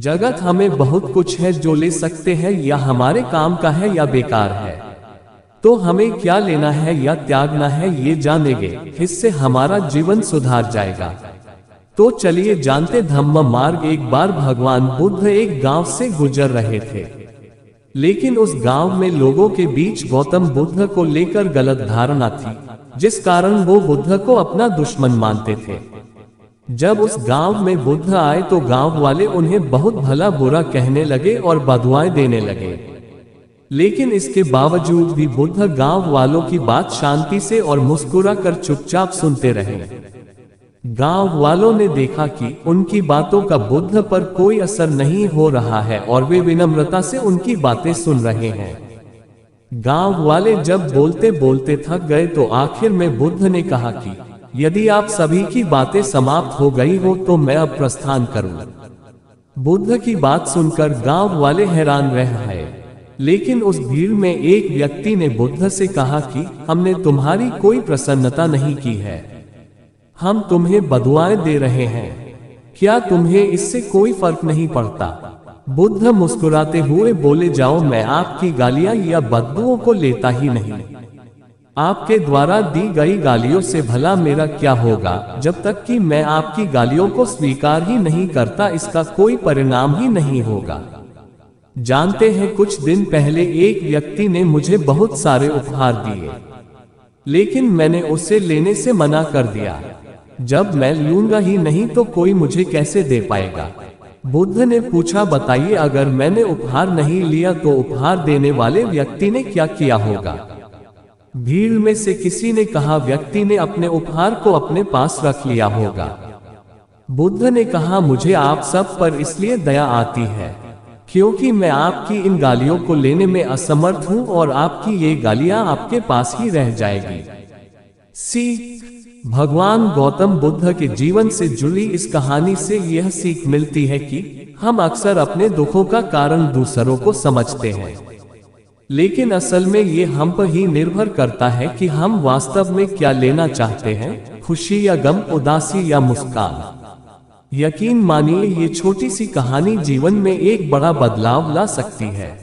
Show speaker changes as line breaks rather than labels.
जगत हमें बहुत कुछ है जो ले सकते हैं, या हमारे काम का है या बेकार है। तो हमें क्या लेना है या त्यागना है ये जानेंगे, इससे हमारा जीवन सुधार जाएगा। तो चलिए जानते धम्म मार्ग। एक बार भगवान बुद्ध एक गांव से गुजर रहे थे, लेकिन उस गांव में लोगों के बीच गौतम बुद्ध को लेकर गलत धारणा थी, जिस कारण वो बुद्ध को अपना दुश्मन मानते थे। जब उस गांव में बुद्ध आए तो गांव वाले उन्हें बहुत भला बुरा कहने लगे और बदुआएं देने लगे, लेकिन इसके बावजूद भी बुद्ध गांव वालों की बात शांति से और मुस्कुरा कर चुपचाप सुनते रहे। गांव वालों ने देखा कि उनकी बातों का बुद्ध पर कोई असर नहीं हो रहा है और वे विनम्रता से उनकी बातें सुन रहे हैं। गांव वाले जब बोलते बोलते थक गए तो आखिर में बुद्ध ने कहा कि यदि आप सभी की बातें समाप्त हो गई हो तो मैं अब प्रस्थान करूं। बुद्ध की बात सुनकर गांव वाले हैरान रह गए, लेकिन उस भीड़ में एक व्यक्ति ने बुद्ध से कहा कि हमने तुम्हारी कोई प्रसन्नता नहीं की है, हम तुम्हें बदुआएं दे रहे हैं, क्या तुम्हें इससे कोई फर्क नहीं पड़ता? बुद्ध मुस्कुराते हुए बोले, जाओ, मैं आपकी गालियां या बददुओं को लेता ही नहीं। आपके द्वारा दी गई गालियों से भला मेरा क्या होगा? जब तक कि मैं आपकी गालियों को स्वीकार ही नहीं करता, इसका कोई परिणाम ही नहीं होगा। जानते हैं, कुछ दिन पहले एक व्यक्ति ने मुझे बहुत सारे उपहार दिए, लेकिन मैंने उसे लेने से मना कर दिया। जब मैं लूंगा ही नहीं तो कोई मुझे कैसे दे पाएगा? बुद्ध ने पूछा, बताइए, अगर मैंने उपहार नहीं लिया तो उपहार देने वाले व्यक्ति ने क्या किया होगा? भीड़ में से किसी ने कहा, व्यक्ति ने अपने उपहार को अपने पास रख लिया होगा। बुद्ध ने कहा, मुझे आप सब पर इसलिए दया आती है क्योंकि मैं आपकी इन गालियों को लेने में असमर्थ हूं और आपकी ये गालियां आपके पास ही रह जाएगी। भगवान गौतम बुद्ध के जीवन से जुड़ी इस कहानी से यह सीख मिलती है कि हम अक्सर अपने दुखों का कारण दूसरों को समझते हैं, लेकिन असल में ये हम पर ही निर्भर करता है कि हम वास्तव में क्या लेना चाहते हैं, खुशी या गम, उदासी या मुस्कान। यकीन मानिए, ये छोटी सी कहानी जीवन में एक बड़ा बदलाव ला सकती है।